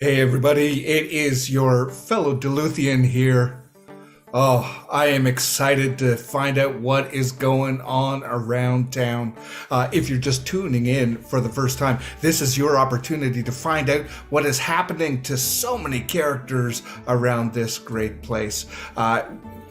Hey everybody, it is your fellow Duluthian here. Oh, I am excited to find out what is going on around town. If you're just tuning in for the first time, this is your opportunity to find out what is happening to so many characters around this great place.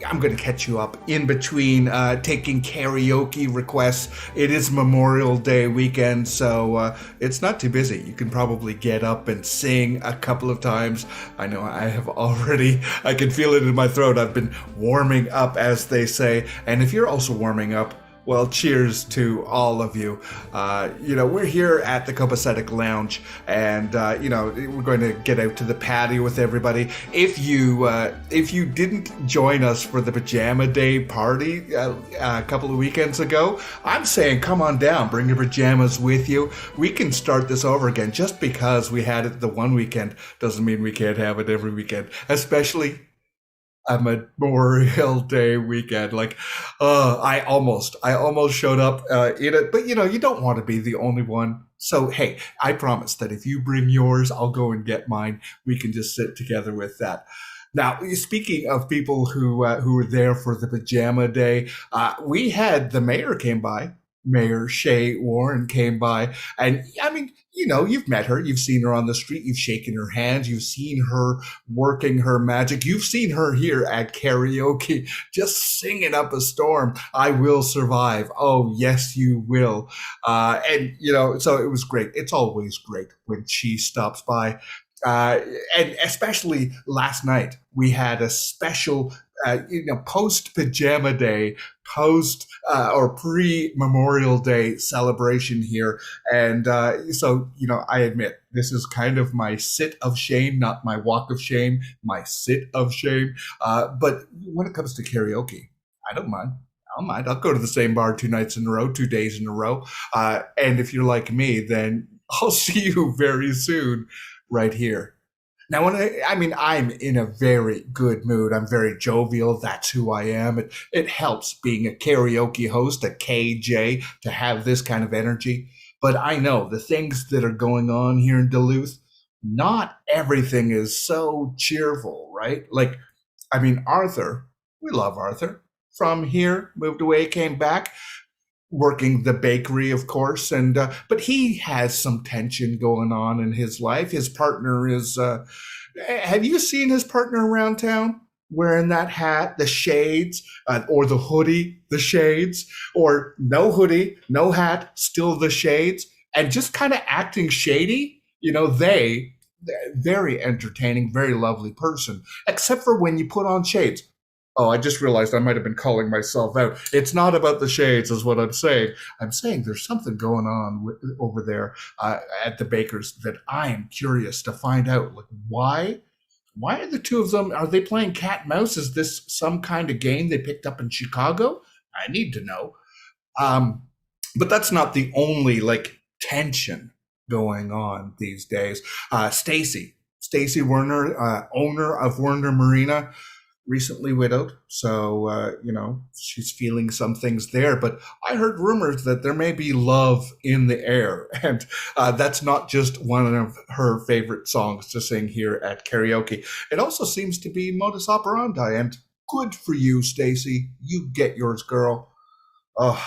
I'm going to catch you up in between taking karaoke requests. It is Memorial Day weekend, so it's not too busy. You can probably get up and sing a couple of times. I know I have already, I can feel it in my throat. I've been warming up, as they say. And if you're also warming up, well, cheers to all of you. We're here at the Copacetic Lounge, and we're going to get out to the patio with everybody. If you didn't join us for the Pajama Day party a couple of weekends ago, I'm saying come on down, bring your pajamas with you. We can start this over again. Just because we had it the one weekend doesn't mean we can't have it every weekend, especially a Memorial Day weekend. Like, I almost showed up in it, but you don't want to be the only one. So hey, I promise that if you bring yours, I'll go and get mine. We can just sit together with that. Now, speaking of people who were there for the pajama day, we had the mayor came by. Mayor Shay Warren came by, and I mean, you've met her, you've seen her on the street, you've shaken her hand, you've seen her working her magic. You've seen her here at karaoke, just singing up a storm. I will survive. Oh, yes, you will. So it was great. It's always great when she stops by. Uh, and especially last night, we had a special, post pajama day, post or pre Memorial Day celebration here. And I admit, this is kind of my sit of shame, not my walk of shame, my sit of shame. But when it comes to karaoke, I don't mind. I don't mind. I'll go to the same bar 2 nights in a row, 2 days in a row. And if you're like me, then I'll see you very soon right here. Now, I'm in a very good mood. I'm very jovial. That's who I am. It helps being a karaoke host, a KJ, to have this kind of energy. But I know the things that are going on here in Duluth, not everything is so cheerful, right? Like, Arthur, we love Arthur. From here, moved away, came back working the bakery, of course, and but he has some tension going on in his life. His partner is. Have you seen his partner around town wearing that hat, the shades, or the hoodie, the shades, or no hoodie, no hat, still the shades, and just kind of acting shady? Very entertaining, very lovely person, except for when you put on shades. Oh, I just realized I might have been calling myself out. It's not about the shades, is what I'm saying. I'm saying there's something going on over there at the bakers that I am curious to find out. Like, why? Why are the two of them? Are they playing cat and mouse? Is this some kind of game they picked up in Chicago? I need to know. Um, but that's not the only like tension going on these days. Stacy Werner, owner of Werner Marina, recently widowed, so she's feeling some things there. But I heard rumors that there may be love in the air, and that's not just one of her favorite songs to sing here at karaoke. It also seems to be modus operandi, and good for you, Stacy. You get yours, girl. Oh,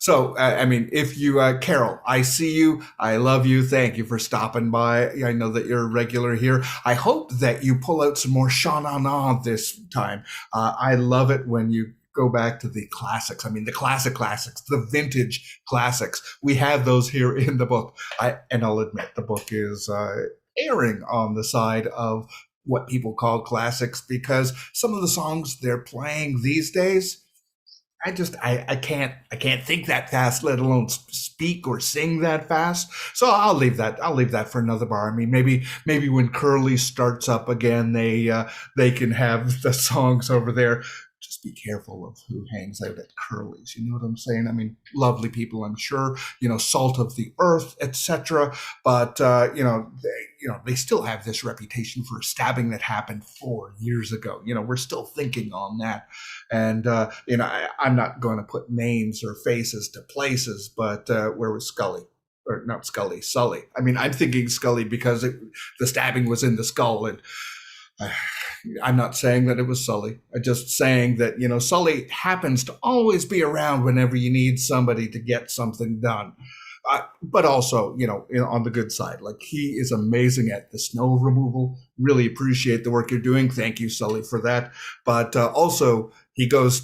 if you, Carol, I see you. I love you. Thank you for stopping by. I know that you're a regular here. I hope that you pull out some more Sha Na Na this time. I love it when you go back to the classics. I mean, the classics, the vintage classics. We have those here in the book. And I'll admit the book is erring on the side of what people call classics because some of the songs they're playing these days I can't think that fast, let alone speak or sing that fast. So I'll leave that for another bar. I mean, maybe when Curly starts up again, they can have the songs over there. Just be careful of who hangs out at Curly's. You know what I'm saying? I mean, lovely people, I'm sure. Salt of the earth, etc. But they still have this reputation for a stabbing that happened 4 years ago. We're still thinking on that. And I'm not going to put names or faces to places, but where was Scully? or not Scully, Sully. I mean, I'm thinking Scully because the stabbing was in the skull, and I'm not saying that it was Sully. I'm just saying that, Sully happens to always be around whenever you need somebody to get something done. But also, on the good side, like, he is amazing at the snow removal. Really appreciate the work you're doing. Thank you, Sully, for that. But also, he goes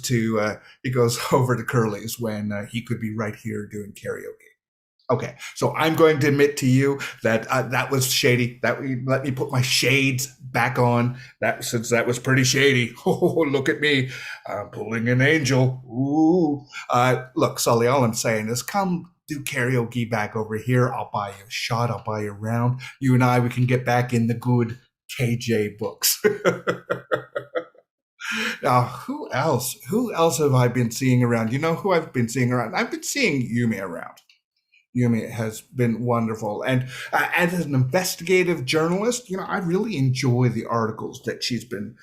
over to Curly's when he could be right here doing karaoke. Okay, so I'm going to admit to you that that was shady. Let me put my shades back on. Since that was pretty shady. Oh, look at me, pulling an angel. Ooh, look, Sully. All I'm saying is, come do karaoke back over here. I'll buy you a shot. I'll buy you a round. You and we can get back in the good KJ books. Now, who else? Who else have I been seeing around? You know who I've been seeing around? I've been seeing Yumi around. Yumi has been wonderful. And as an investigative journalist, I really enjoy the articles that she's been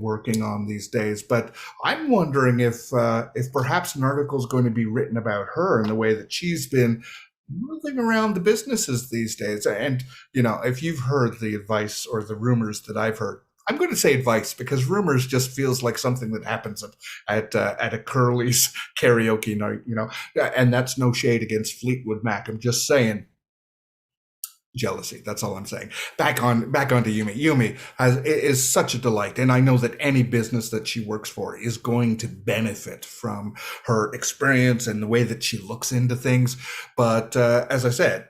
working on these days. But I'm wondering if perhaps an article is going to be written about her in the way that she's been moving around the businesses these days. And, if you've heard the advice or the rumors that I've heard, I'm going to say advice because rumors just feels like something that happens at a Curly's karaoke night, and that's no shade against Fleetwood Mac. I'm just saying jealousy. That's all I'm saying. Back onto Yumi. Yumi is such a delight, and I know that any business that she works for is going to benefit from her experience and the way that she looks into things. But as I said,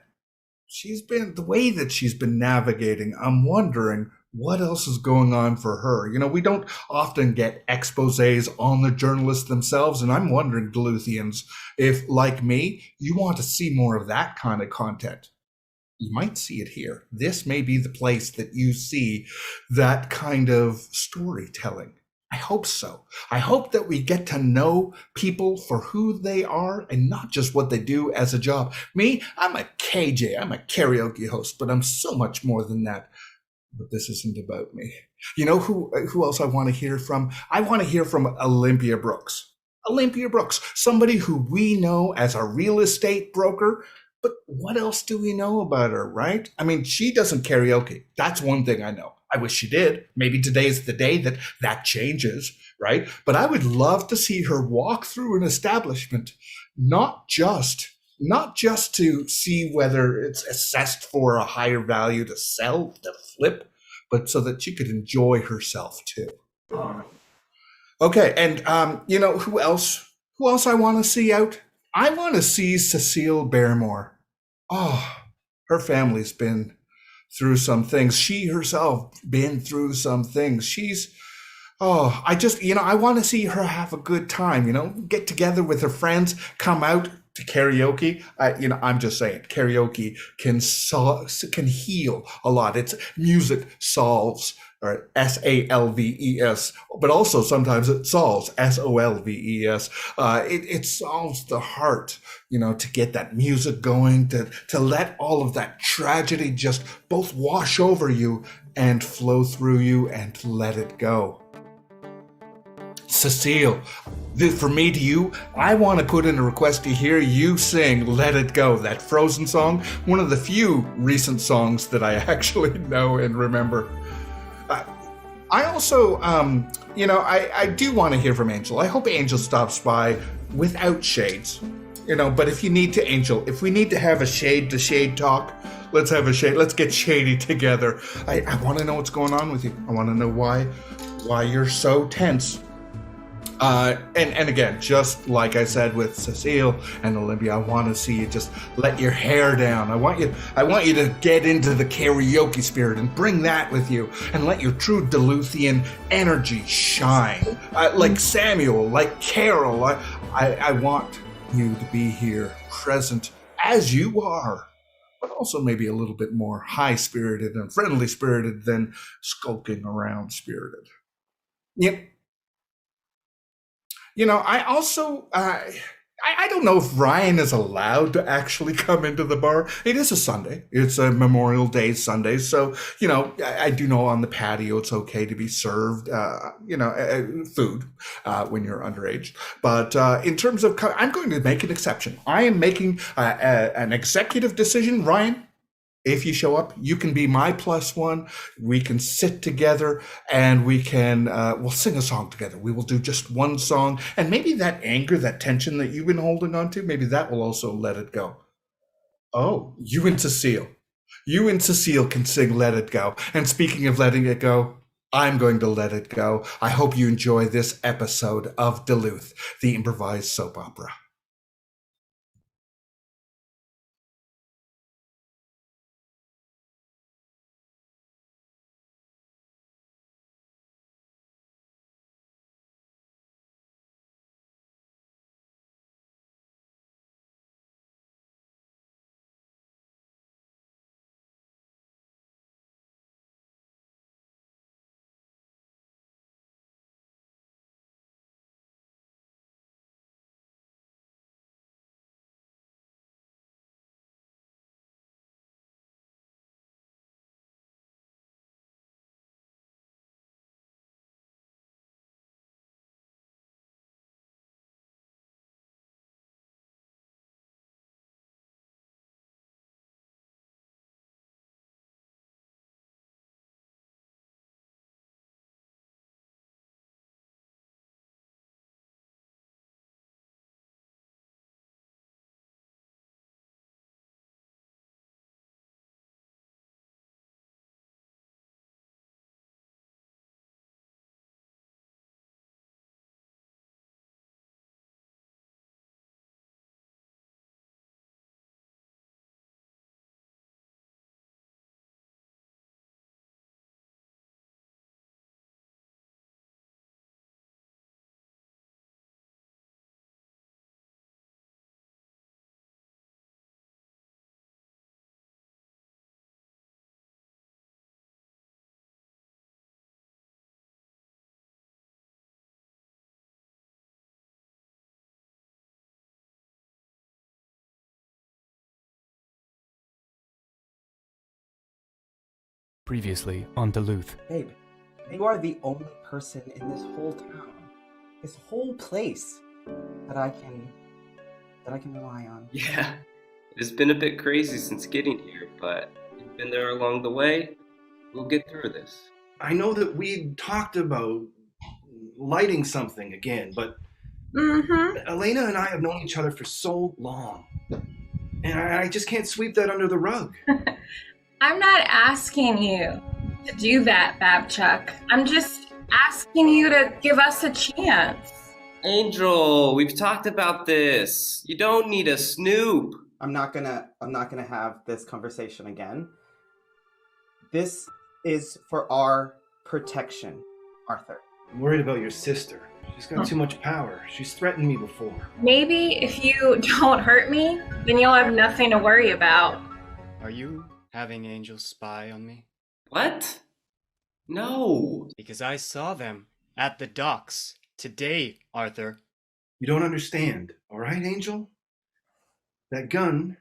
the way that she's been navigating, I'm wondering what else is going on for her. We don't often get exposés on the journalists themselves, and I'm wondering, Duluthians, if, like me, you want to see more of that kind of content. You might see it here. This may be the place that you see that kind of storytelling. I hope so. I hope that we get to know people for who they are and not just what they do as a job. Me, I'm a KJ. I'm a karaoke host, but I'm so much more than that. But this isn't about me. Who else I want to hear from? I want to hear from Olympia Brooks. Olympia Brooks, somebody who we know as a real estate broker. But what else do we know about her, right? I mean, she doesn't karaoke. That's one thing I know. I wish she did. Maybe today's the day that changes, right? But I would love to see her walk through an establishment, not just to see whether it's assessed for a higher value to sell, to flip, but so that she could enjoy herself too. Okay, and who else I want to see out? I want to see Cecile Barrymore. Oh, her family's been through some things. She herself been through some things. I want to see her have a good time, get together with her friends, come out to karaoke. I'm just saying, karaoke can heal a lot. It's music solves, or SALVES, but also sometimes it solves, SOLVES. It solves the heart, to get that music going, to let all of that tragedy just both wash over you and flow through you and let it go. Cecile, from me to you, I want to put in a request to hear you sing Let It Go, that Frozen song, one of the few recent songs that I actually know and remember. I also, I do want to hear from Angel. I hope Angel stops by without shades, but if you need to, Angel, if we need to have a shade to shade talk, let's have a shade. Let's get shady together. I want to know what's going on with you. I want to know why you're so tense. And again, just like I said with Cecile and Olympia, I want to see you just let your hair down. I want you to get into the karaoke spirit and bring that with you and let your true Duluthian energy shine. Like Samuel, like Carol, I want you to be here, present as you are, but also maybe a little bit more high-spirited and friendly-spirited than skulking around spirited. Yep. I also, I don't know if Ryan is allowed to actually come into the bar. It is a Sunday. It's a Memorial Day Sunday. So, I do know on the patio it's okay to be served, food. when you're underage. But in terms of, I'm going to make an exception. I am making an executive decision, Ryan. If you show up, you can be my plus one. We can sit together and we can, we'll sing a song together. We will do just one song. And maybe that anger, that tension that you've been holding on to, maybe that will also let it go. Oh, you and Cecile. You and Cecile can sing Let It Go. And speaking of letting it go, I'm going to let it go. I hope you enjoy this episode of Duluth, the improvised soap opera. Previously on Duluth. Babe, you are the only person in this whole town, this whole place, that I can rely on. Yeah, it's been a bit crazy since getting here, but you've been there along the way. We'll get through this. I know that we talked about lighting something again, but Elena and I have known each other for so long, and I just can't sweep that under the rug. I'm not asking you to do that, Babchuck. I'm just asking you to give us a chance. Angel, we've talked about this. You don't need a snoop. I'm not gonna have this conversation again. This is for our protection, Arthur. I'm worried about your sister. She's got too much power. She's threatened me before. Maybe if you don't hurt me, then you'll have nothing to worry about. Are you having angels spy on me? What? No. Because I saw them at the docks today, Arthur. You don't understand, all right, Angel? That gun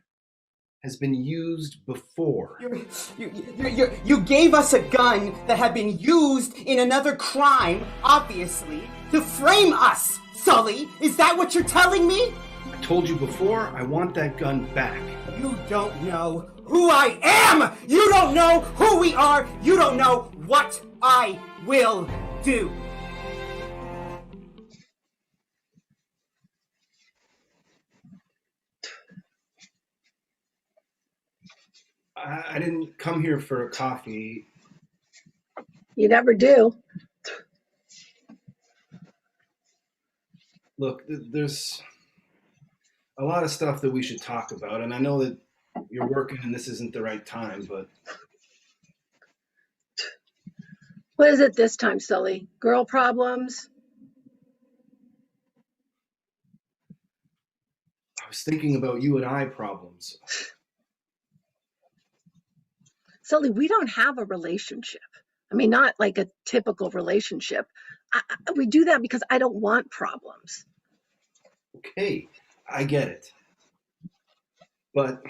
has been used before. You gave us a gun that had been used in another crime, obviously, to frame us, Sully. Is that what you're telling me? I told you before, I want that gun back. You don't know who I am! You don't know who we are! You don't know what I will do! I didn't come here for a coffee. You never do. Look, there's a lot of stuff that we should talk about, and I know that you're working and this isn't the right time, but What is it this time, Sully? Girl problems? I was thinking about you and I problems. Sully, we don't have a relationship. I mean, not like a typical relationship. We do that because I don't want problems. Okay, I get it. But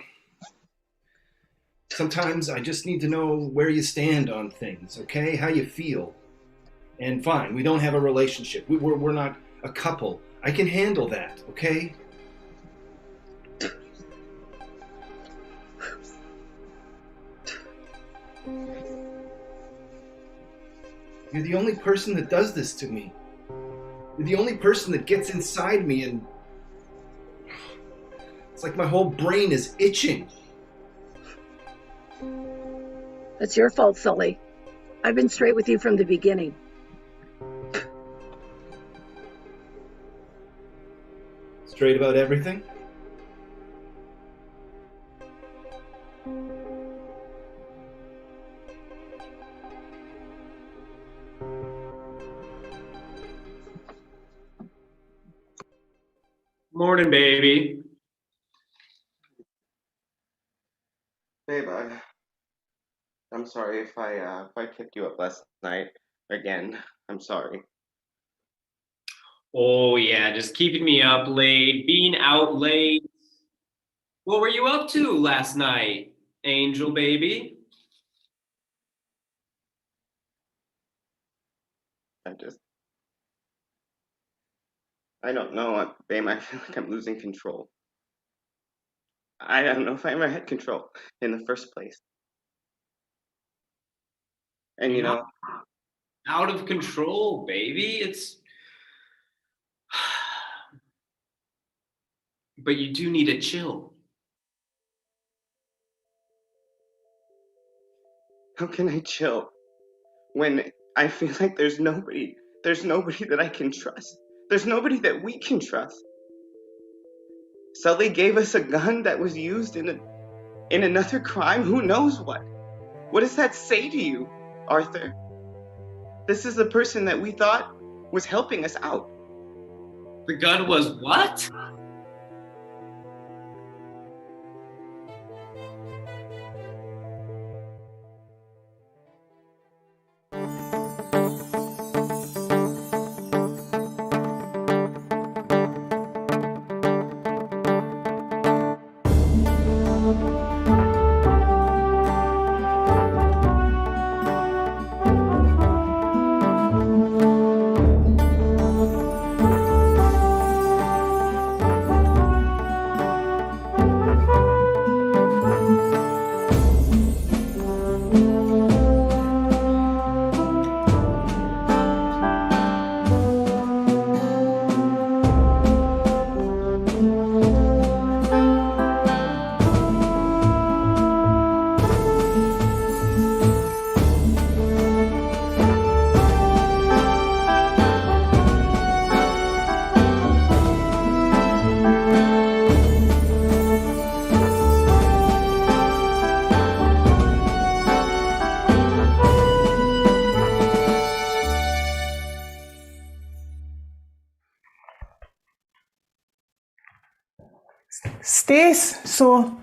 sometimes I just need to know where you stand on things, okay? How you feel. And fine, we don't have a relationship. We're not a couple. I can handle that, okay? You're the only person that does this to me. You're the only person that gets inside me, and it's like my whole brain is itching. It's your fault, Sully. I've been straight with you from the beginning. Straight about everything? Morning, baby. Babe, I'm sorry if I kept you up last night again. I'm sorry. Oh, yeah, just keeping me up late, being out late. What were you up to last night, angel baby? I don't know, babe. I feel like I'm losing control. I don't know if I ever had control in the first place. And you know, Out of control, baby. It's. But you do need to chill. how can I chill when I feel like there's nobody that I can trust. There's nobody that we can trust. Sully gave us a gun that was used in another crime. Who knows what? What does that say to you, Arthur? This is the person that we thought was helping us out. The gun was what? Stace, so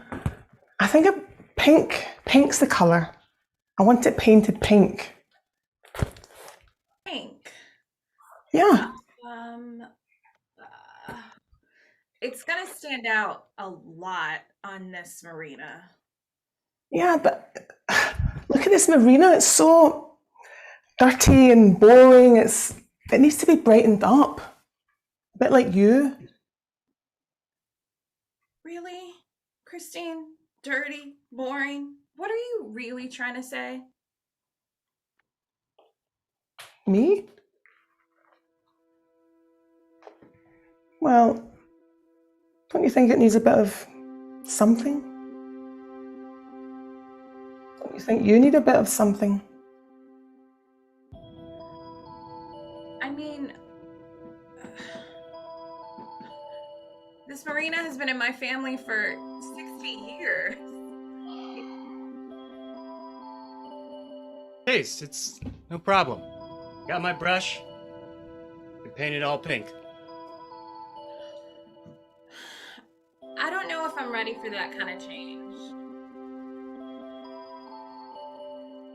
I think pink's the colour. I want it painted pink. Pink. Yeah. It's gonna stand out a lot on this Marina. Yeah, but look at this Marina. It's so dirty and boring. It needs to be brightened up. A bit like you. Really? Christine? Dirty? Boring? What are you really trying to say? Me? Well, don't you think it needs a bit of something? Don't you think you need a bit of something? I mean, this Marina has been in my family for 60 years. Taste, it's no problem. Got my brush and paint it all pink. I don't know if I'm ready for that kind of change.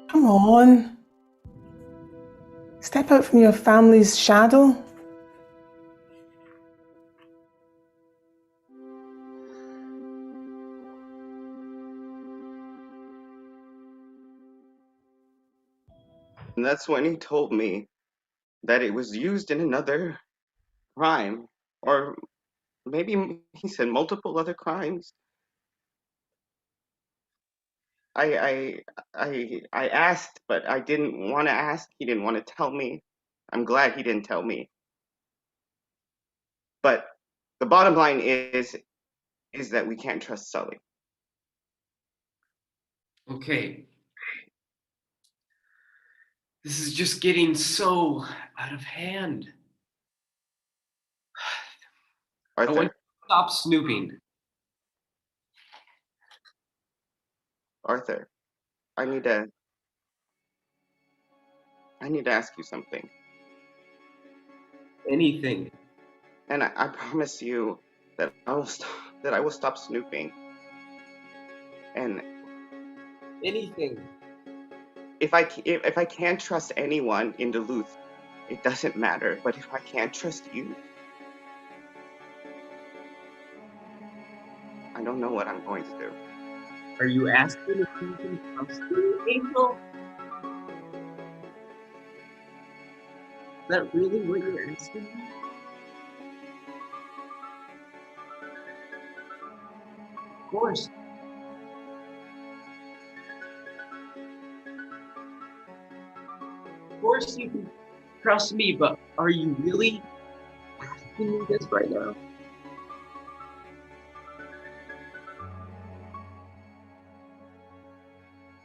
Come on. Step out from your family's shadow. And that's when he told me that it was used in another crime, or maybe he said multiple other crimes. I asked, but I didn't want to ask. He didn't want to tell me. I'm glad he didn't tell me. But the bottom line is that we can't trust Sully. Okay. This is just getting so out of hand. I want Arthur, you to stop snooping. Arthur, I need to ask you something. Anything. And I promise you that I will stop snooping. And Anything. if I can't trust anyone in Duluth, it doesn't matter. But if I can't trust you, I don't know what I'm going to do. Are you asking if you can trust me, Angel? Is that really what you're asking me? Of course. Of course you can trust me, but are you really asking me this right now?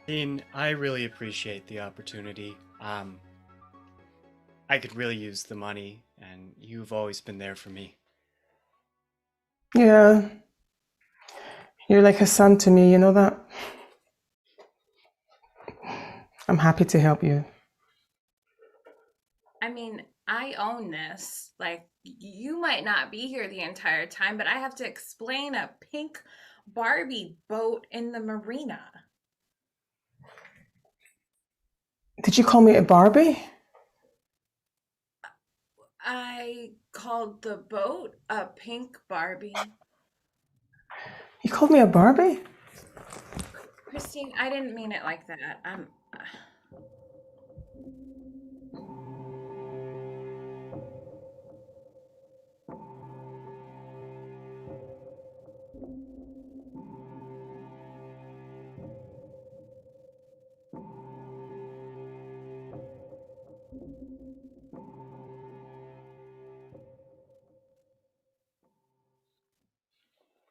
Dean, I really appreciate the opportunity. I could really use the money, and you've always been there for me. Yeah. You're like a son to me, you know that? I'm happy to help you. I mean, I own this. Like, you might not be here the entire time, but I have to explain a pink Barbie boat in the marina. Did you call me a Barbie? I called the boat a pink Barbie. You called me a Barbie? Christine, I didn't mean it like that.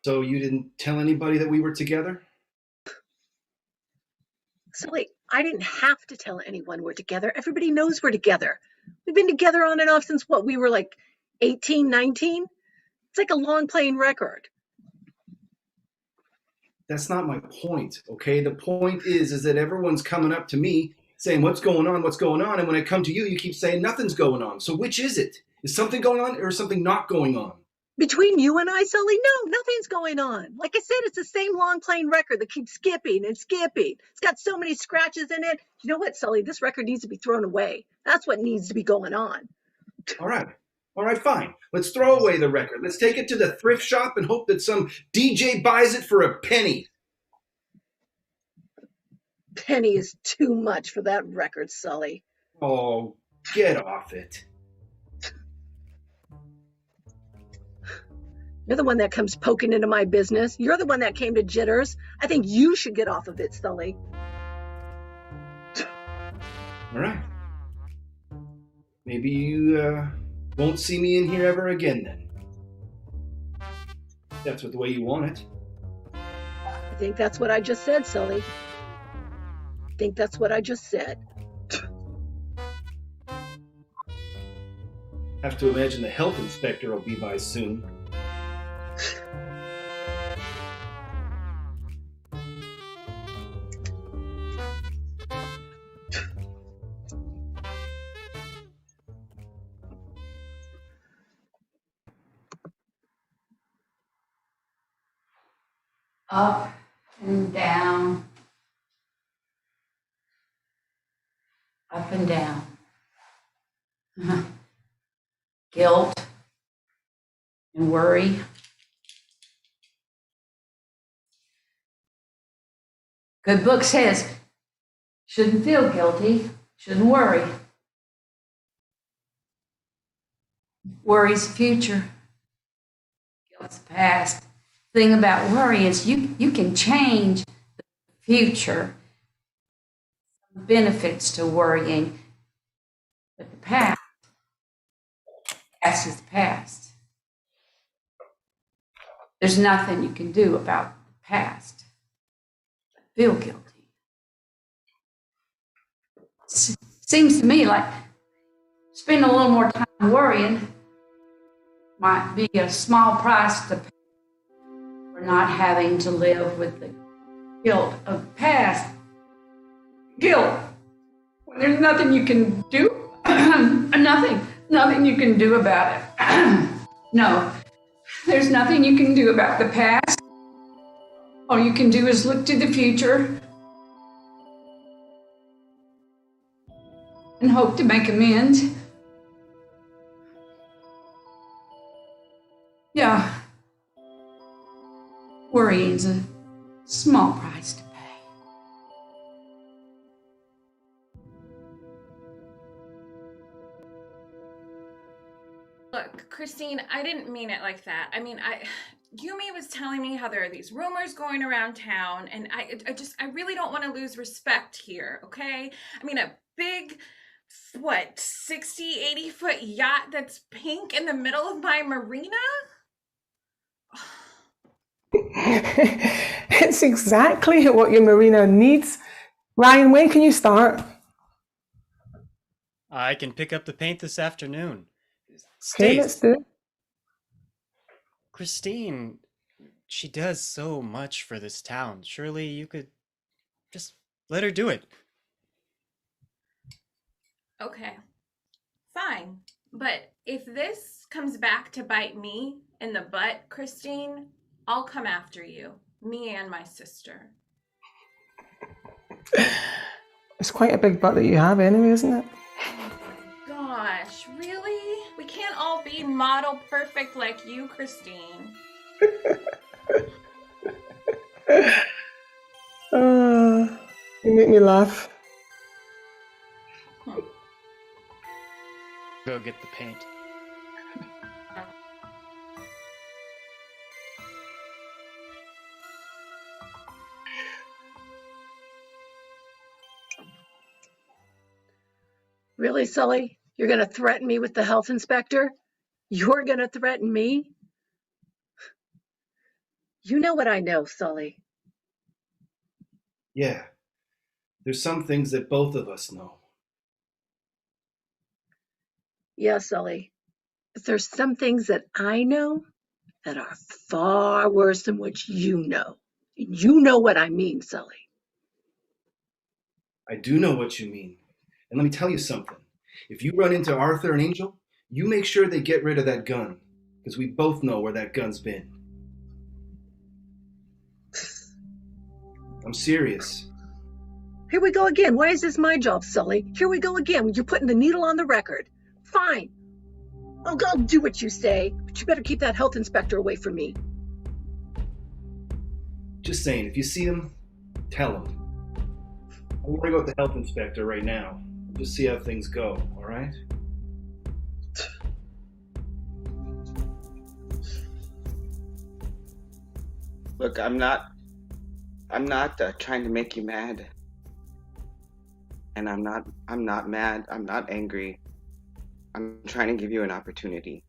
So you didn't tell anybody that we were together? Sully, I didn't have to tell anyone we're together. Everybody knows we're together. We've been together on and off since what? We were like 18, 19? It's like a long playing record. That's not my point, okay? The point is that everyone's coming up to me saying, what's going on, what's going on? And when I come to you, you keep saying nothing's going on. So which is it? Is something going on or is something not going on? Between you and I, Sully, no, nothing's going on. Like I said, it's the same long playing record that keeps skipping and skipping. It's got so many scratches in it. You know what, Sully? This record needs to be thrown away. That's what needs to be going on. All right, fine. Let's throw away the record. Let's take it to the thrift shop and hope that some DJ buys it for a penny. Penny is too much for that record, Sully. Oh, get off it. You're the one that comes poking into my business. You're the one that came to Jitters. I think you should get off of it, Sully. All right. Maybe you won't see me in here ever again then. That's the way you want it. I think that's what I just said, Sully. I think that's what I just said. Have to imagine the health inspector will be by soon. Up and down, up and down. Guilt and worry. Good book says, shouldn't feel guilty, shouldn't worry. Worry's the future. Guilt's the past. The thing about worry is you can change the future. Benefits to worrying, but the past is the past. There's nothing you can do about the past. Feel guilty. Seems to me like spend a little more time worrying might be a small price to pay for not having to live with the guilt of the past. Guilt when there's nothing you can do. Nothing you can do about it. No, there's nothing you can do about the past. All you can do is look to the future and hope to make amends. Yeah, worrying's a small price to pay. Look, Christine, I didn't mean it like that. I mean, Yumi was telling me how there are these rumors going around town, and I really don't want to lose respect here, okay? I mean, a big, 60, 80-foot yacht that's pink in the middle of my marina? It's exactly what your marina needs. Ryan, when can you start? I can pick up the paint this afternoon. Okay, let's do it. Christine, she does so much for this town. Surely you could just let her do it. Okay, fine. But if this comes back to bite me in the butt, Christine, I'll come after you. Me and my sister. It's quite a big butt that you have anyway, isn't it? Gosh, really? We can't all be model perfect like you, Christine. You make me laugh. Go get the paint. Really, Sully? You're going to threaten me with the health inspector? You're going to threaten me? You know what I know, Sully. Yeah. There's some things that both of us know. Yeah, Sully. But there's some things that I know that are far worse than what you know. And you know what I mean, Sully. I do know what you mean. And let me tell you something. If you run into Arthur and Angel, you make sure they get rid of that gun. Because we both know where that gun's been. I'm serious. Here we go again. Why is this my job, Sully? Here we go again. You're putting the needle on the record. Fine. I'll do what you say, but you better keep that health inspector away from me. Just saying, if you see him, tell him. I won't worry about the health inspector right now. We'll just see how things go, all right? Look, I'm not trying to make you mad. And I'm not mad. I'm not angry. I'm trying to give you an opportunity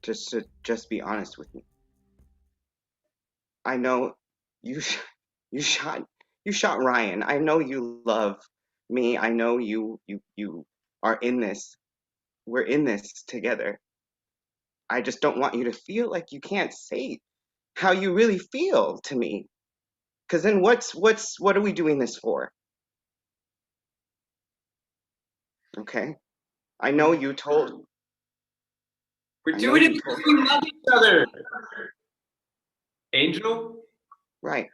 just to be honest with me. I know you shot Ryan. I know you love me. I know you are in this. We're in this together. I just don't want you to feel like you can't say how you really feel to me. Cause then what are we doing this for? Okay. I know you told. We're doing it because we love each other. Angel? Right.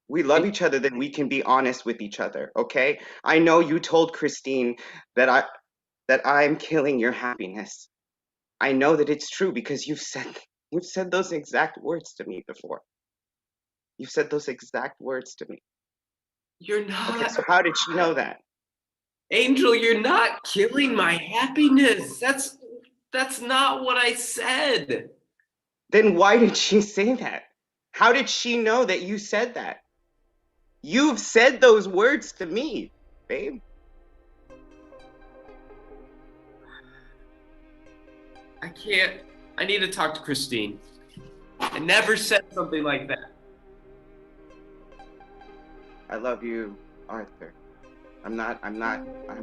We love each other, then we can be honest with each other, okay? I know you told Christine that I'm killing your happiness. I know that it's true because you've said those exact words to me before. You've said those exact words to me. You're not. Okay, so how did she know that? Angel, you're not killing my happiness. That's That's not what I said. Then why did she say that? How did she know that you said that? You've said those words to me, babe. I can't. I need to talk to Kisteen. I never said something like that. I love you, Arthur. I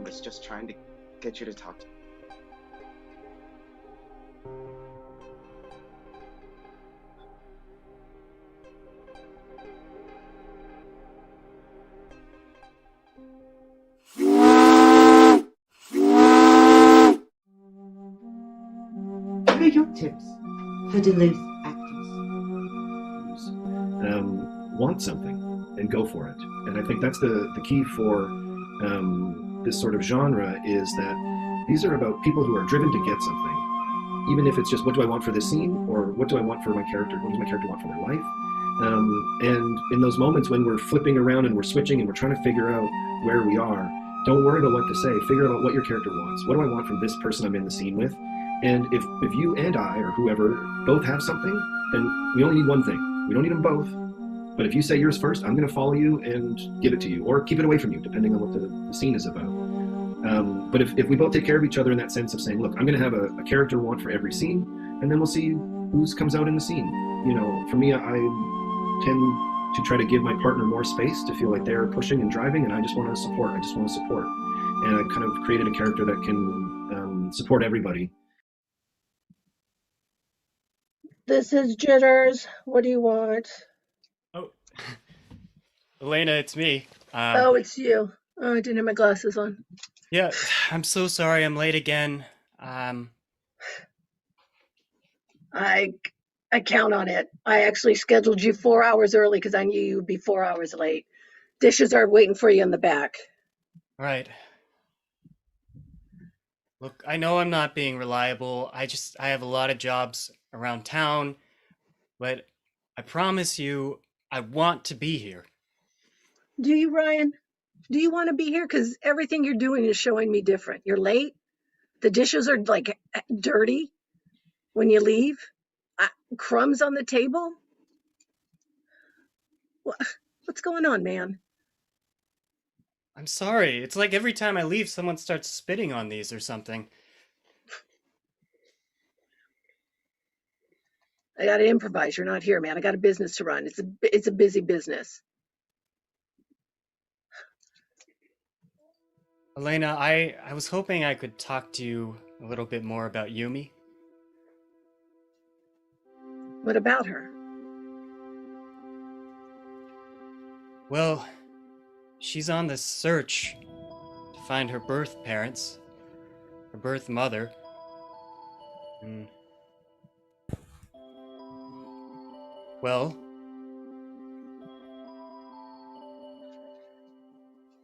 was just trying to get you to talk to me. What are your tips for Duluth actors? Want something and go for it. And I think that's the key for this sort of genre, is that these are about people who are driven to get something. Even if it's just, what do I want for this scene? Or what do I want for my character? What does my character want for their life? And in those moments when we're flipping around and we're switching and we're trying to figure out where we are, don't worry about what to say. Figure out what your character wants. What do I want from this person I'm in the scene with? And if you and I, or whoever, both have something, then we only need one thing. We don't need them both. But if you say yours first, I'm going to follow you and give it to you, or keep it away from you, depending on what the scene is about. But if we both take care of each other in that sense of saying, look, I'm going to have a character want for every scene, and then we'll see who comes out in the scene. You know, for me, I tend to try to give my partner more space to feel like they're pushing and driving, and I just want to support. And I kind of created a character that can support everybody. This is Jitters. What do you want? Oh, Elena, it's me. Oh, it's you. Oh, I didn't have my glasses on. Yeah, I'm so sorry I'm late again. I count on it. I actually scheduled you 4 hours early because I knew you would be 4 hours late. Dishes are waiting for you in the back. Right. Look, I know I'm not being reliable. I have a lot of jobs around town, but I promise you, I want to be here. Do you, Ryan? Do you want to be here? Because everything you're doing is showing me different. You're late. The dishes are like dirty when you leave. Crumbs on the table. What's going on, man? I'm sorry. It's like every time I leave, someone starts spitting on these or something. I got to improvise. You're not here, man. I got a business to run. It's a busy business. Elena, I was hoping I could talk to you a little bit more about Yumi. What about her? Well, she's on this search to find her birth parents, her birth mother. Well,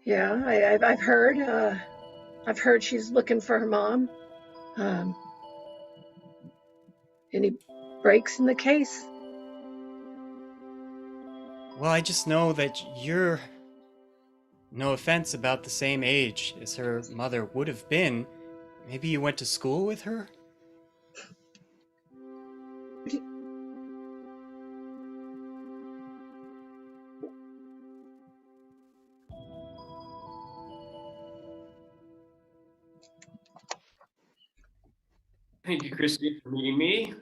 yeah, I've heard. I've heard she's looking for her mom. Any breaks in the case? well, I just know that you're, no offense, about the same age as her mother would have been. Maybe you went to school with her? Thank you, Kisteen, for meeting me.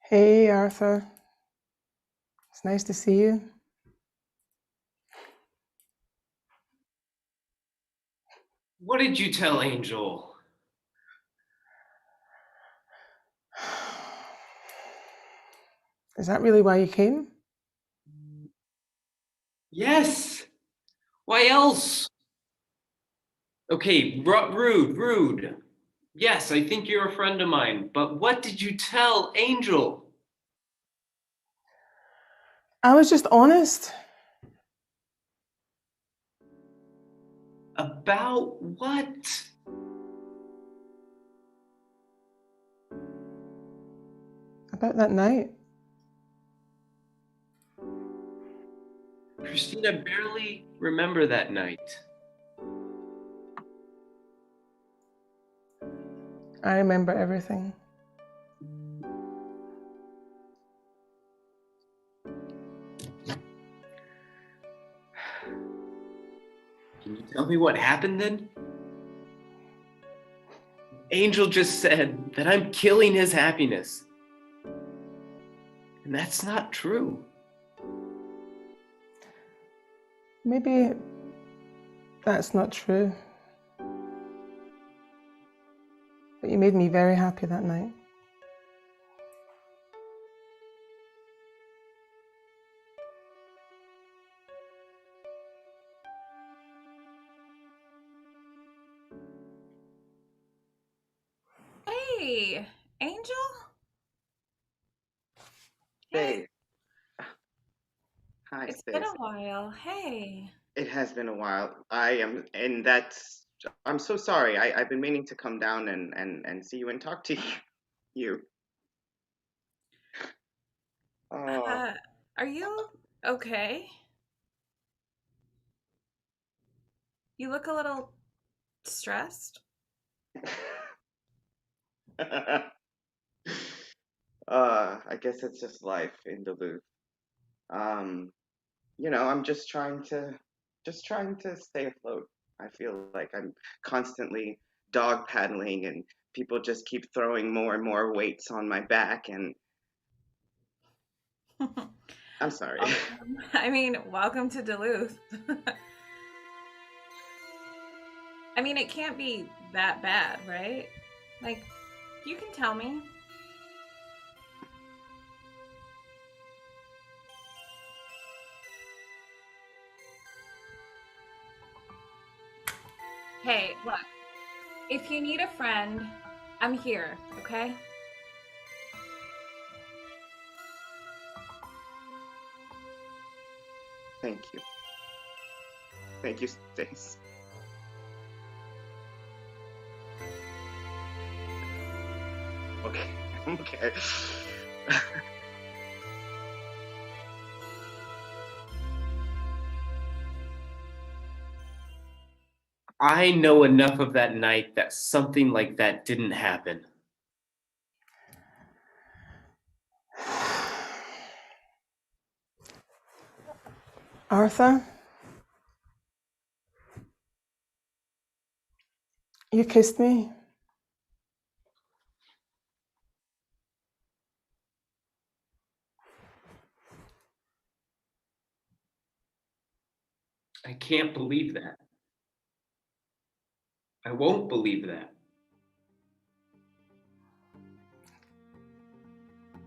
Hey, Arthur. It's nice to see you. What did you tell Angel? Is that really why you came? Yes. Why else? Okay, rude. Yes, I think you're a friend of mine, but what did you tell Angel? I was just honest. About what? About that night. Christina, barely remember that night. I remember everything. Can you tell me what happened then? Angel just said that I'm killing his happiness. And that's not true. Maybe that's not true. But you made me very happy that night. Hey, Angel? Babe. Hi, It's sis. been a while. Hey. It has been a while. I'm so sorry. I've been meaning to come down and see you and talk to you. Oh. Are you okay? You look a little stressed. I guess it's just life in Duluth. I'm just trying to stay afloat. I feel like I'm constantly dog paddling and people just keep throwing more and more weights on my back and I'm sorry. I mean, welcome to Duluth. I mean, it can't be that bad, right? Like, you can tell me. Hey, look, if you need a friend, I'm here, okay? Thank you. Thank you, Stace. Okay. Okay. I know enough of that night that something like that didn't happen. Arthur? You kissed me? I can't believe that. I won't believe that.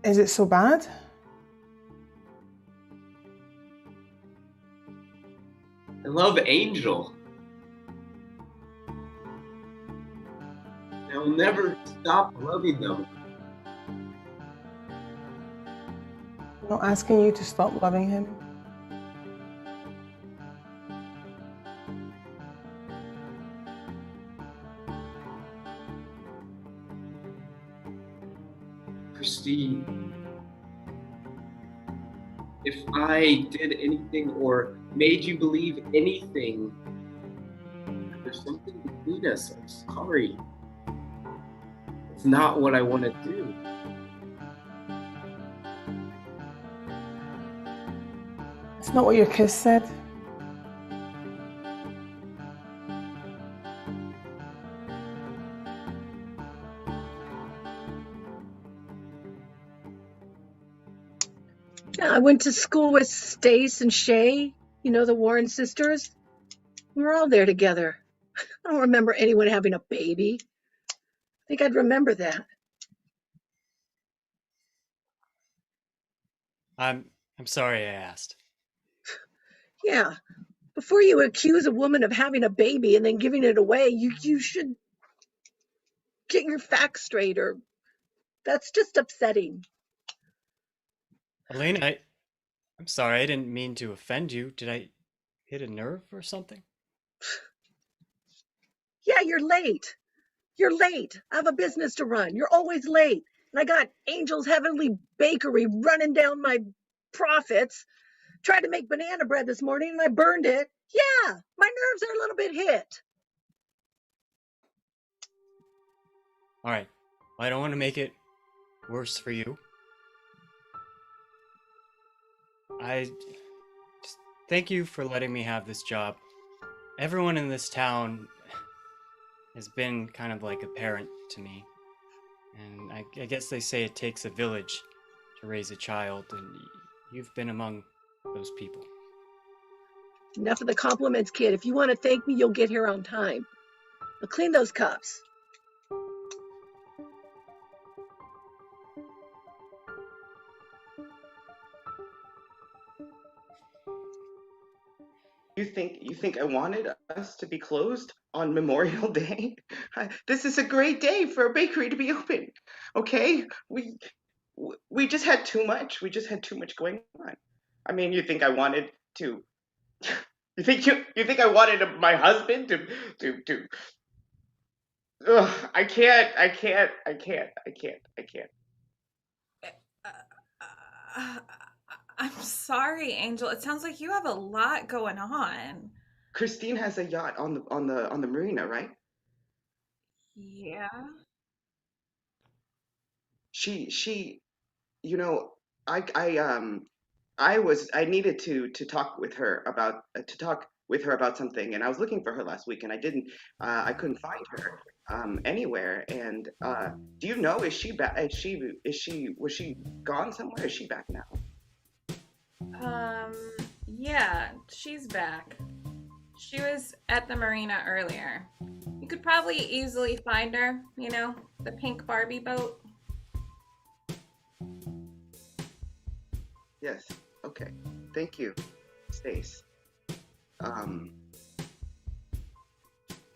Is it so bad? I love Angel. I will never stop loving them. I'm not asking you to stop loving him. Christine, if I did anything or made you believe anything, there's something between us. I'm sorry. It's not what I want to do. It's not what your kiss said. Yeah, I went to school with Stace and Shay, the Warren sisters. We were all there together. I don't remember anyone having a baby. I think I'd remember that. I'm sorry I asked. Yeah. Before you accuse a woman of having a baby and then giving it away, you should get your facts straight, or that's just upsetting. Elena, I'm sorry, I didn't mean to offend you. Did I hit a nerve or something? Yeah, you're late. You're late. I have a business to run. You're always late. And I got Angel's Heavenly Bakery running down my profits. Tried to make banana bread this morning and I burned it. Yeah, my nerves are a little bit hit. All right. Well, I don't want to make it worse for you. I just thank you for letting me have this job. Everyone in this town has been kind of like a parent to me. And I guess they say it takes a village to raise a child, and you've been among those people. Enough of the compliments, kid. If you want to thank me, you'll get here on time. Now clean those cups. You think I wanted us to be closed on Memorial Day? This is a great day for a bakery to be open. Okay? We just had too much. We just had too much going on. I mean, you think I wanted to you think I wanted my husband to ugh, I can't. Uh, I'm sorry, Angel. It sounds like you have a lot going on. Christine has a yacht on the marina, right? Yeah. She you know, I needed to talk with her about something, and I was looking for her last week, and I couldn't find her anywhere. And do you know, is she back? Was she gone somewhere? Is she back now? Yeah, she's back. She was at the marina earlier. You could probably easily find her, the pink Barbie boat. Yes. Okay. Thank you, Stace.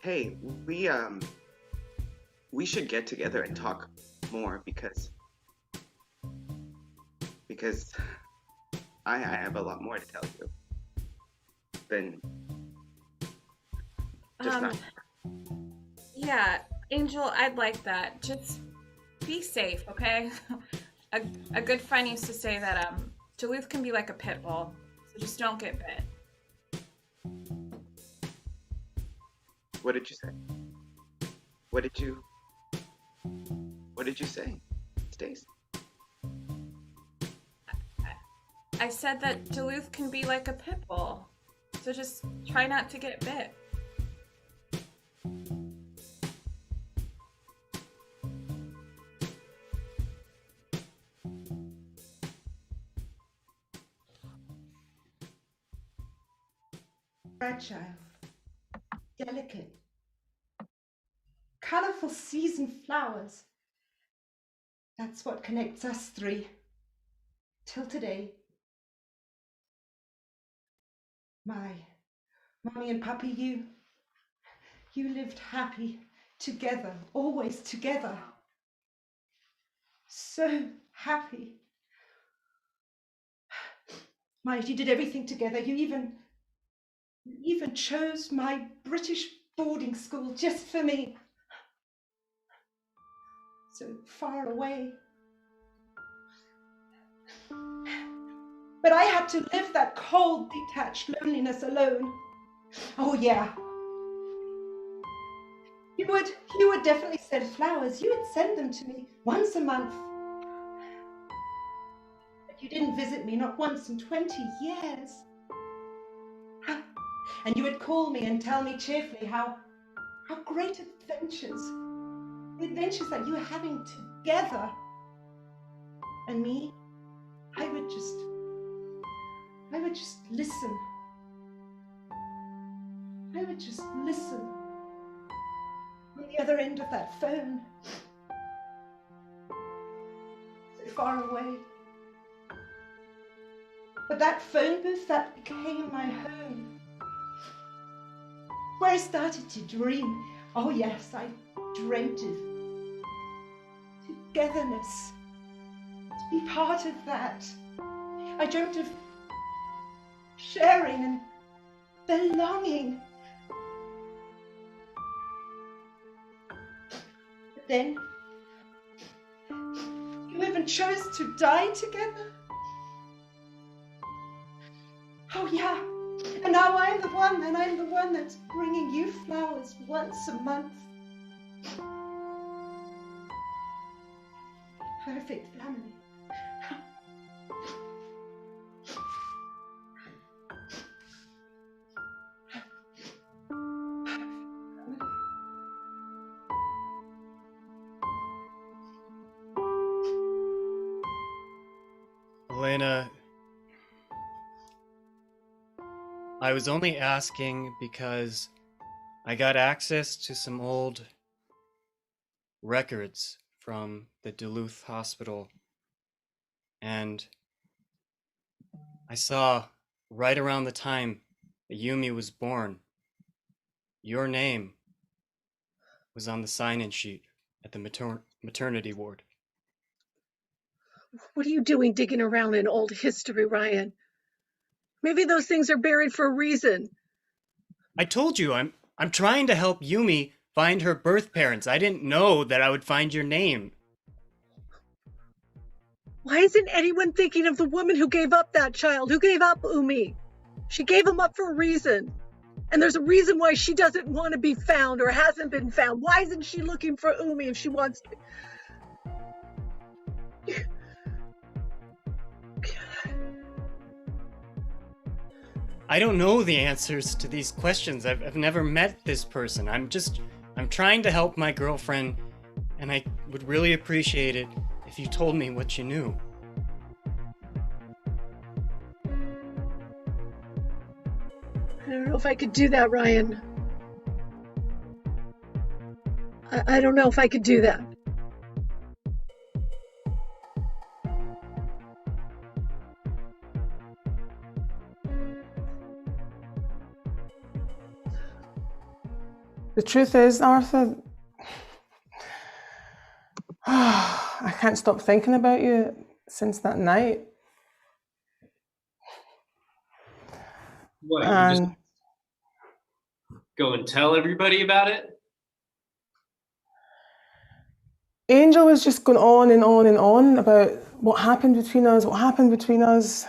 Hey, we should get together and talk more because I have a lot more to tell you than just not. Yeah, Angel, I'd like that. Just be safe, okay? A good friend used to say that Duluth can be like a pit bull, so just don't get bit. What did you say? What did you say, Stace? I said that Duluth can be like a pit bull, so just try not to get bit. Fragile, delicate, colorful season flowers. That's what connects us three. Till today. My mommy and papi, you lived happy together, always together. So happy. You did everything together. You even chose my British boarding school just for me. So far away. But I had to live that cold, detached loneliness alone. Oh yeah. You would definitely send flowers. You would send them to me once a month. But you didn't visit me, not once in 20 years. And you would call me and tell me cheerfully how great adventures, the adventures that you were having together. And me, I would just listen. I would just listen on the other end of that phone, so far away. But that phone booth, that became my home, where I started to dream. Oh yes, I dreamt of togetherness, to be part of that. I dreamt of sharing and belonging. But then, you even chose to die together. Oh yeah, and now I'm the one that's bringing you flowers once a month. perfect family. Elena, I was only asking because I got access to some old records from the Duluth hospital, and I saw right around the time that Yumi was born, your name was on the sign-in sheet at the maternity ward. What are you doing digging around in old history, Ryan? Maybe those things are buried for a reason. I told you, I'm trying to help Yumi find her birth parents. I didn't know that I would find your name. Why isn't anyone thinking of the woman who gave up that child, who gave up Umi? She gave him up for a reason. And there's a reason why she doesn't want to be found or hasn't been found. Why isn't she looking for Umi if she wants to be? I don't know the answers to these questions. I've never met this person. I'm trying to help my girlfriend, and I would really appreciate it if you told me what you knew. I don't know if I could do that, Ryan. I don't know if I could do that. The truth is, Arthur, I can't stop thinking about you since that night. What, you And just go and tell everybody about it? Angel was just going on and on and on about what happened between us, what happened between us.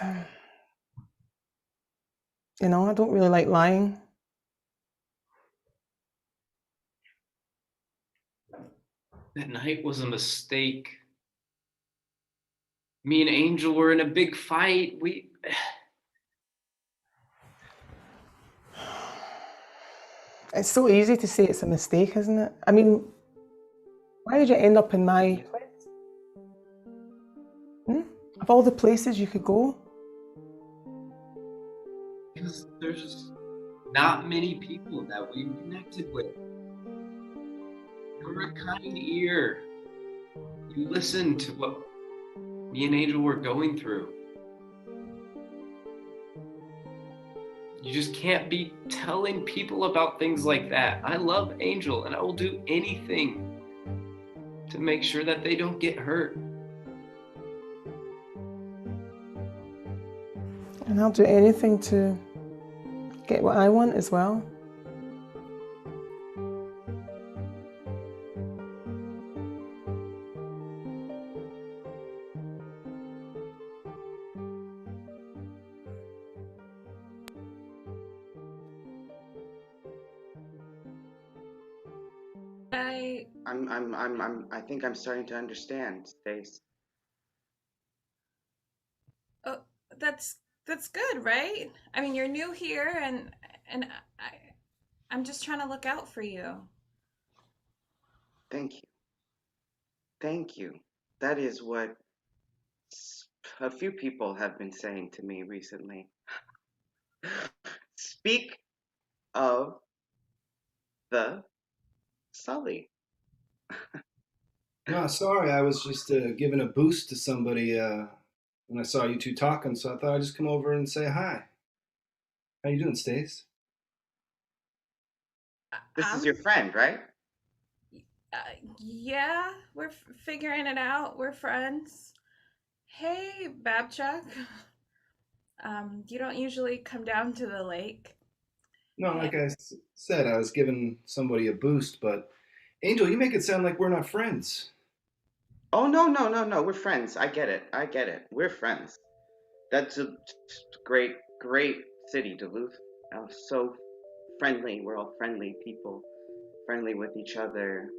You know, I don't really like lying. That night was a mistake. Me and Angel were in a big fight. It's so easy to say it's a mistake, isn't it? I mean, why did you end up in my place? Of all the places you could go? Because there's not many people that we've connected with. You're a kind ear. You listen to what me and Angel were going through. You just can't be telling people about things like that. I love Angel, and I will do anything to make sure that they don't get hurt. And I'll do anything to get what I want as well. I think I'm starting to understand, Stace. Oh, that's good, right? I mean, you're new here, and I'm just trying to look out for you. Thank you. Thank you. That is what a few people have been saying to me recently. Speak of the Sully. No, sorry, I was just giving a boost to somebody when I saw you two talking, so I thought I'd just come over and say hi. How you doing, Stace? This is your friend, right? Yeah, we're figuring it out. We're friends. Hey, Babchuck. You don't usually come down to the lake. No, like I said, I was giving somebody a boost, but Angel, you make it sound like we're not friends. Oh, no. We're friends. I get it. We're friends. That's a great city, Duluth. So friendly. We're all friendly people. Friendly with each other.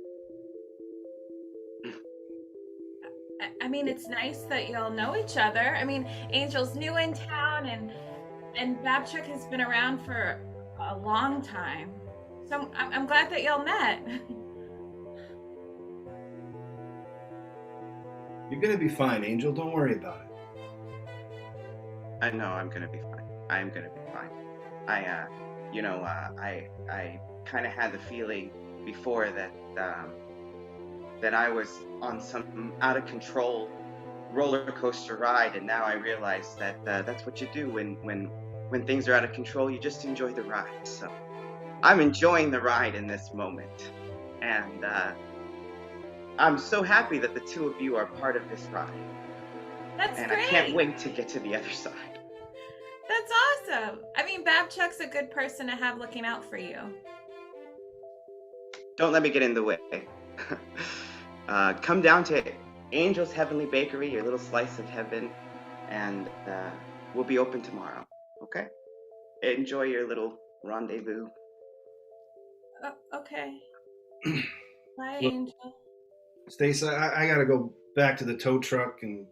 I I mean, it's nice that y'all know each other. I mean, Angel's new in town, and Babchick has been around for a long time. So I'm glad that y'all met. You're gonna be fine, Angel. Don't worry about it. I know I'm gonna be fine. I am gonna be fine. I kind of had the feeling before that that I was on some out of control roller coaster ride, and now I realize that that's what you do when things are out of control. You just enjoy the ride. So I'm enjoying the ride in this moment, and I'm so happy that the two of you are part of this ride. That's and great. I can't wait to get to the other side. That's awesome. I mean, Babchuck's a good person to have looking out for you. Don't let me get in the way. Come down to Angel's Heavenly Bakery, your little slice of heaven, and we'll be open tomorrow, okay? Enjoy your little rendezvous. Okay. Bye, Look, Angel. Stace, I gotta go back to the tow truck and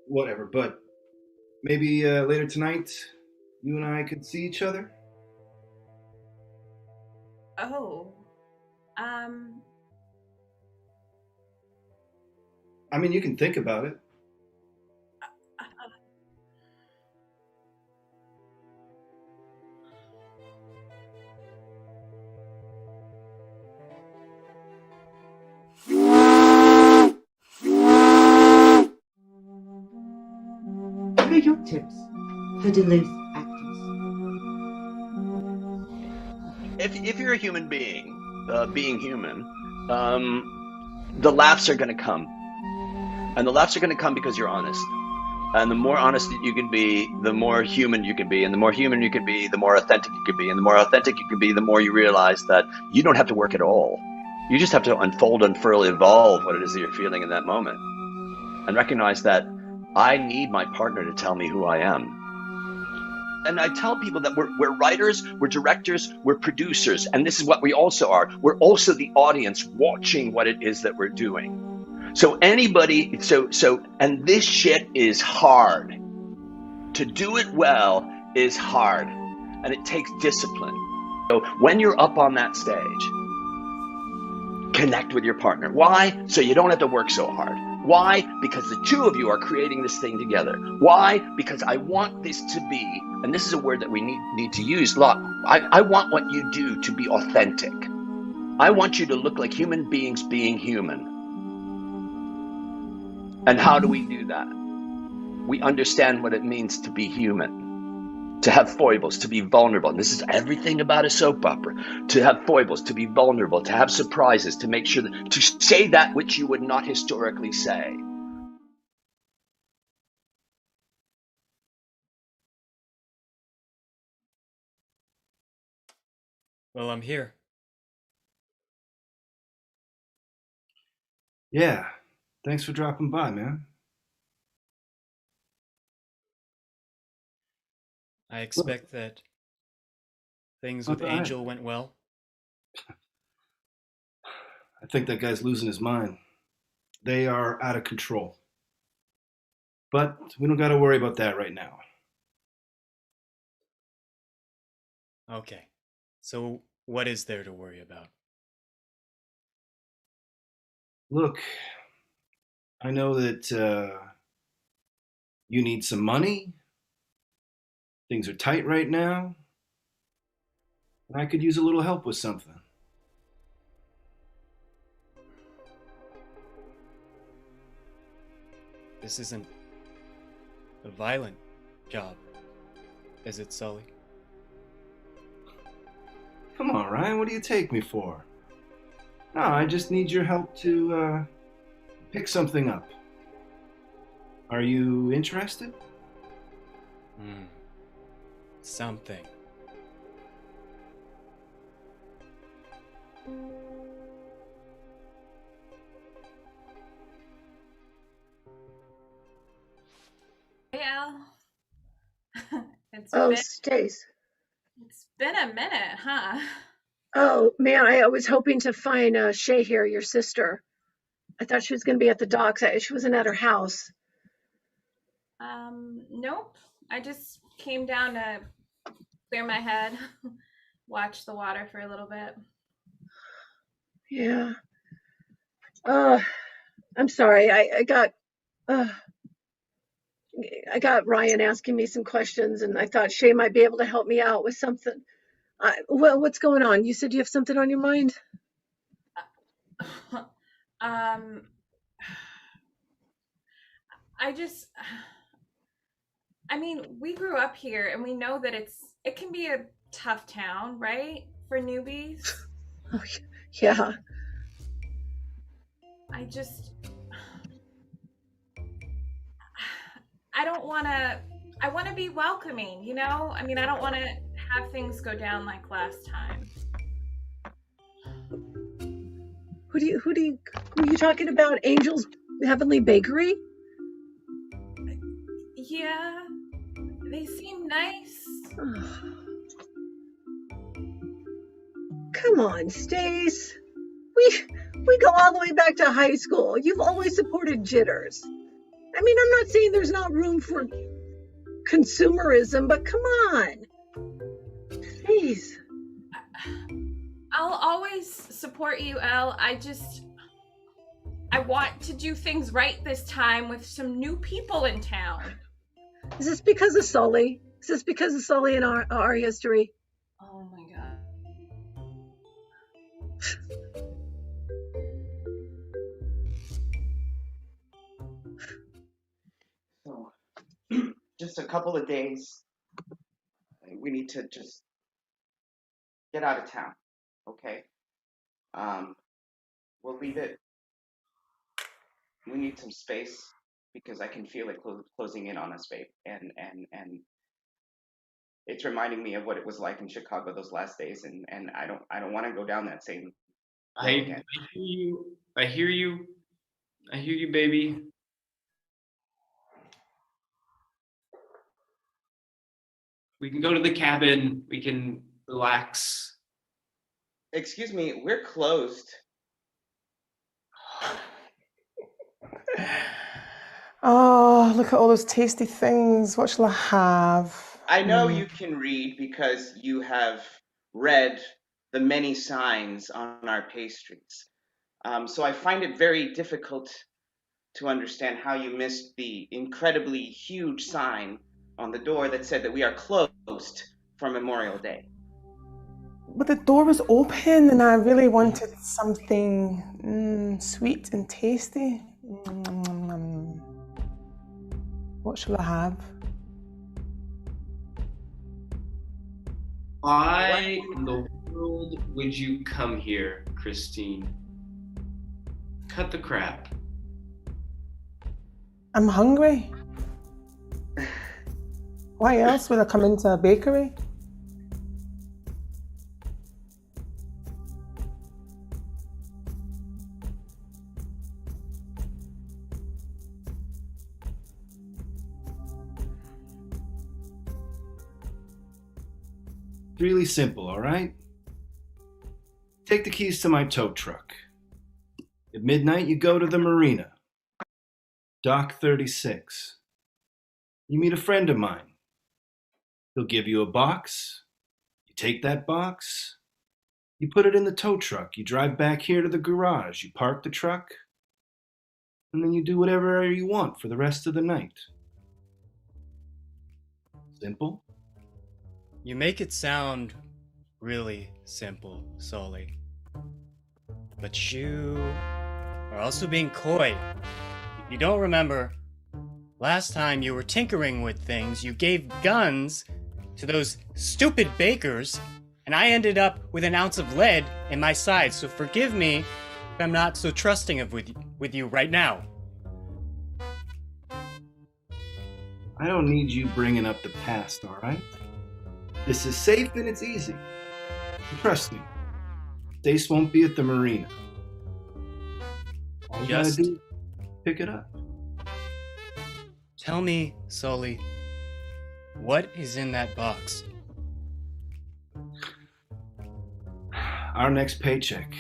whatever, but maybe later tonight you and I could see each other? Oh. I mean, you can think about it. What are your tips for Duluth actors? If you're a human being, being human, the laughs are going to come. And the laughs are going to come because you're honest. And the more honest you can be, the more human you can be. And the more human you can be, the more authentic you can be. And the more authentic you can be, the more you realize that you don't have to work at all. You just have to unfold, unfurl, evolve what it is that you're feeling in that moment. And recognize that I need my partner to tell me who I am. And I tell people that we're writers, we're directors, we're producers. And this is what we also are. We're also the audience watching what it is that we're doing. So anybody, and this shit is hard. To do it well is hard, and it takes discipline. So when you're up on that stage, connect with your partner. Why? So you don't have to work so hard. Why? Because the two of you are creating this thing together. Why? Because I want this to be, and this is a word that we need to use a lot. I want what you do to be authentic. I want you to look like human beings being human. And how do we do that? We understand what it means to be human, to have foibles, to be vulnerable. And this is everything about a soap opera. To have foibles, to be vulnerable, to have surprises, to make sure that, to say that which you would not historically say. Well, I'm here. Yeah. Thanks for dropping by, man. I expect that things with Angel went well. I think that guy's losing his mind. They are out of control. But we don't got to worry about that right now. Okay. So what is there to worry about? Look, I know that you need some money. Things are tight right now. And I could use a little help with something. This isn't a violent job, is it, Sully? Come on, Ryan, what do you take me for? No, I just need your help to pick something up. Are you interested? Something. Hey, Al. Stace. It's been a minute, huh? Oh, man, I was hoping to find Shay here, your sister. I thought she was going to be at the docks. She wasn't at her house. Nope. I just came down to clear my head, watch the water for a little bit. Yeah. I'm sorry. I got Ryan asking me some questions, and I thought Shay might be able to help me out with something. Well, what's going on? You said you have something on your mind? I mean, we grew up here and we know that it can be a tough town, right? For newbies. Oh, yeah. I want to be welcoming, you know? I mean, I don't want to have things go down like last time. Who are you talking about? Angel's Heavenly Bakery? Yeah, they seem nice. Come on, Stace. We go all the way back to high school. You've always supported Jitters. I mean, I'm not saying there's not room for consumerism, but come on. Please. I'll always support you, Elle. I want to do things right this time with some new people in town. Is this because of Sully? Is this because of Sully and our history? Oh my god. So, just a couple of days. We need to just get out of town, okay? We'll leave it. We need some space because I can feel it closing in on us, babe. And it's reminding me of what it was like in Chicago those last days, and I don't want to go down that same road again. I hear you, baby. We can go to the cabin. We can relax. Excuse me, we're closed. Oh, look at all those tasty things. What shall I have? I know you can read because you have read the many signs on our pastries. So I find it very difficult to understand how you missed the incredibly huge sign on the door that said that we are closed for Memorial Day. But the door was open and I really wanted something sweet and tasty. What shall I have? Why in the world would you come here, Kisteen? Cut the crap. I'm hungry. Why else would I come into a bakery? Really simple, all right? Take the keys to my tow truck. At midnight, you go to the Marina. Dock 36. You meet a friend of mine. He'll give you a box. You take that box. You put it in the tow truck. You drive back here to the garage. You park the truck. And then you do whatever you want for the rest of the night. Simple? You make it sound really simple, Sully. But you are also being coy. If you don't remember, last time you were tinkering with things, you gave guns to those stupid bakers, and I ended up with an ounce of lead in my side, so forgive me if I'm not so trusting with you right now. I don't need you bringing up the past, all right? This is safe and it's easy. And trust me, Stace won't be at the Marina. All you gotta do, pick it up. Tell me, Sully, what is in that box? Our next paycheck.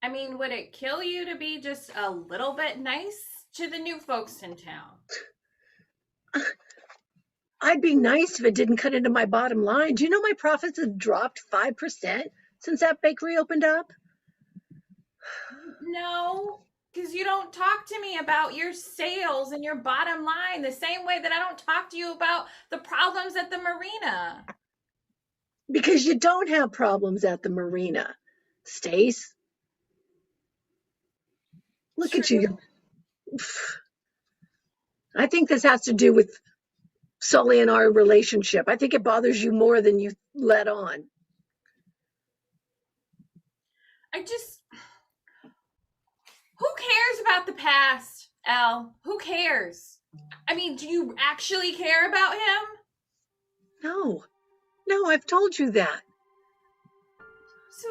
I mean, would it kill you to be just a little bit nice to the new folks in town? I'd be nice if it didn't cut into my bottom line. Do you know my profits have dropped 5% since that bakery opened up? No, because you don't talk to me about your sales and your bottom line the same way that I don't talk to you about the problems at the marina. Because you don't have problems at the marina, Stace. Look at you. I think this has to do with Sully and our relationship. I think it bothers you more than you let on. Who cares about the past, Elle? Who cares? I mean, do you actually care about him? No, I've told you that. So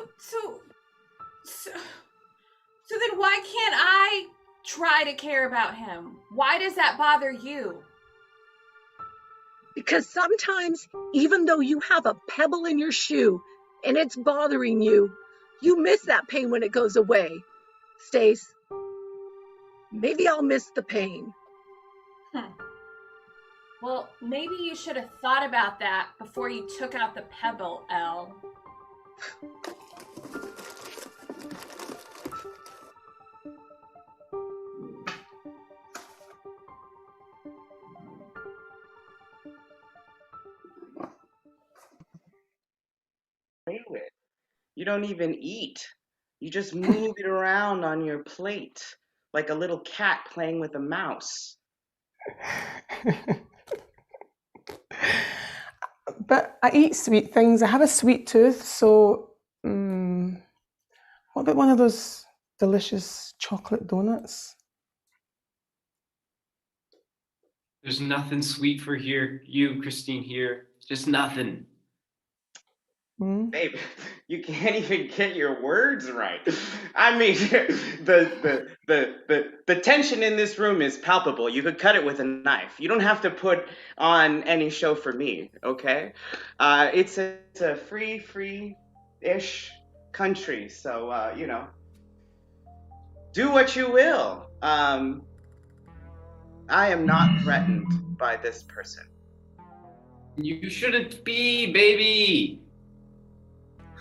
then why can't I try to care about him? Why does that bother you? Because sometimes, even though you have a pebble in your shoe and it's bothering you, you miss that pain when it goes away. Stace, maybe I'll miss the pain. Well, maybe you should have thought about that before you took out the pebble, Elle. Play with. You don't even eat. You just move it around on your plate like a little cat playing with a mouse. But I eat sweet things. I have a sweet tooth, so what about one of those delicious chocolate donuts? There's nothing sweet for you, Kisteen, here. Just nothing. Babe, you can't even get your words right. I mean, the tension in this room is palpable. You could cut it with a knife. You don't have to put on any show for me, okay? It's a free-ish country, so do what you will. I am not threatened by this person. You shouldn't be, baby.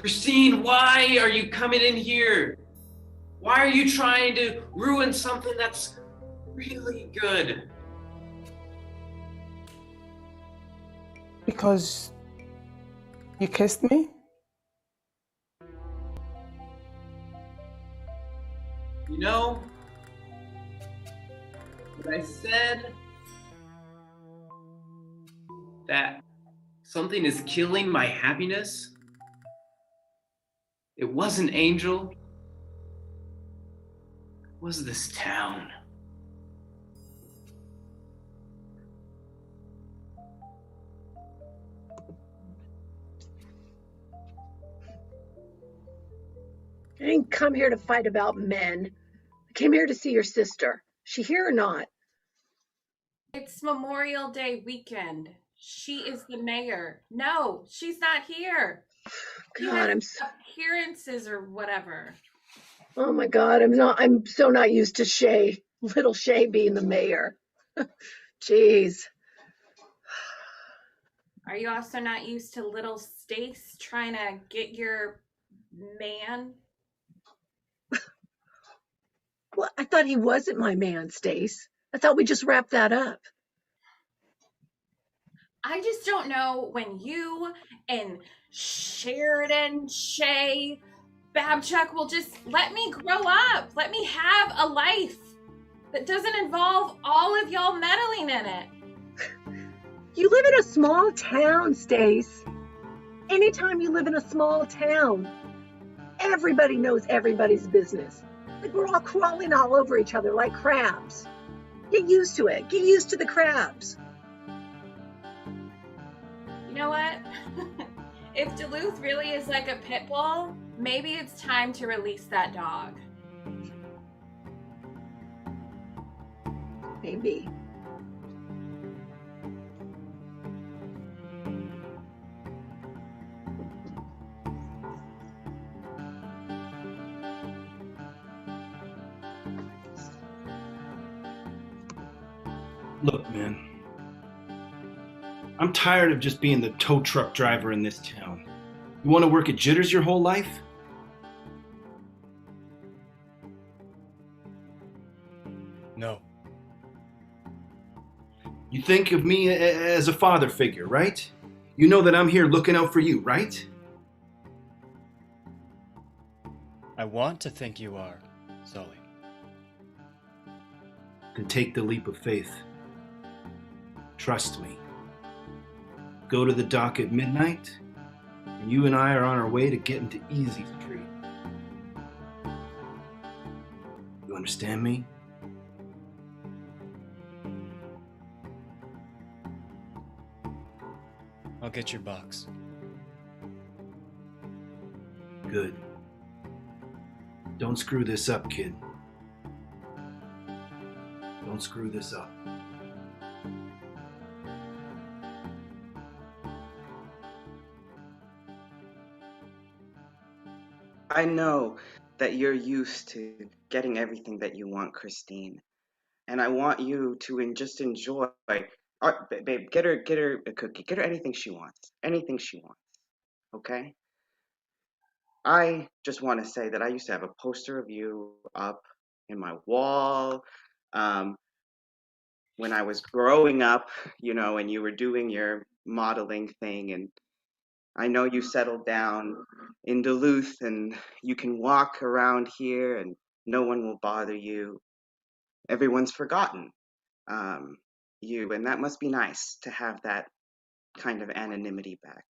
Kisteen, why are you coming in here? Why are you trying to ruin something that's really good? Because you kissed me? You know, when I said that something is killing my happiness, it wasn't Angel. It was this town. I didn't come here to fight about men. I came here to see your sister. She here or not? It's Memorial Day weekend. She is the mayor. No, she's not here. God, appearances or whatever. Oh my God, I'm so not used to Shay, little Shay being the mayor. Jeez. Are you also not used to little Stace trying to get your man? Well, I thought he wasn't my man, Stace. I thought we just wrapped that up. I just don't know when you and Sheridan, Shay, Babchuck will just let me grow up. Let me have a life that doesn't involve all of y'all meddling in it. You live in a small town, Stace. Anytime you live in a small town, everybody knows everybody's business. Like we're all crawling all over each other like crabs. Get used to it. Get used to the crabs. You know what? If Duluth really is like a pit bull, maybe it's time to release that dog. Maybe. Look, man. I'm tired of just being the tow truck driver in this town. You want to work at Jitters your whole life? No. You think of me as a father figure, right? You know that I'm here looking out for you, right? I want to think you are, Sully. Then take the leap of faith. Trust me. Go to the dock at midnight, and you and I are on our way to getting to Easy Street. You understand me? I'll get your box. Good. Don't screw this up, kid. Don't screw this up. I know that you're used to getting everything that you want, Kisteen, and I want you to just enjoy. Babe, get her a cookie. Get her anything she wants. Anything she wants. Okay? I just want to say that I used to have a poster of you up in my wall. When I was growing up, and you were doing your modeling thing, and I know you settled down in Duluth and you can walk around here and no one will bother you. Everyone's forgotten you, and that must be nice to have that kind of anonymity back.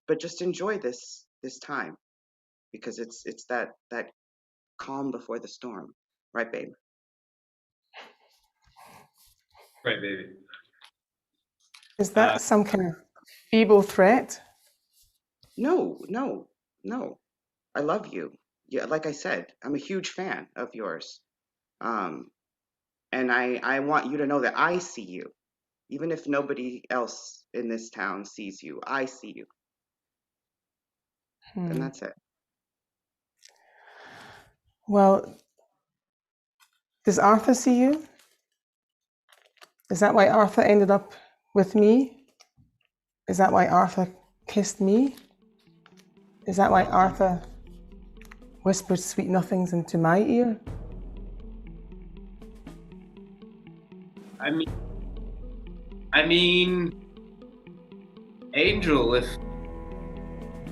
But just enjoy this time because it's that calm before the storm, right, babe? Right, baby. Is that some kind of feeble threat? No. I love you. Yeah, like I said, I'm a huge fan of yours. And I want you to know that I see you. Even if nobody else in this town sees you, I see you. And that's it. Well, does Arthur see you? Is that why Arthur ended up with me? Is that why Arthur kissed me? Is that why Arthur whispered sweet nothings into my ear? I mean, Angel, if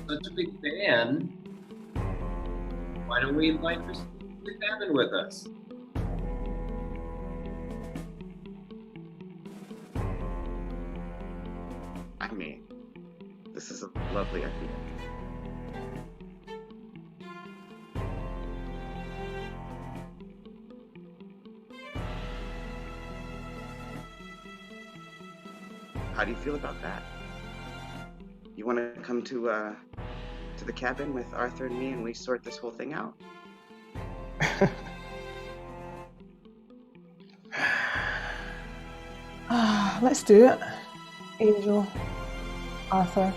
such a big fan, why don't we invite her to the cabin with us? I mean, this is a lovely idea. How do you feel about that? You want to come to the cabin with Arthur and me, and we sort this whole thing out? Let's do it. Angel, Arthur.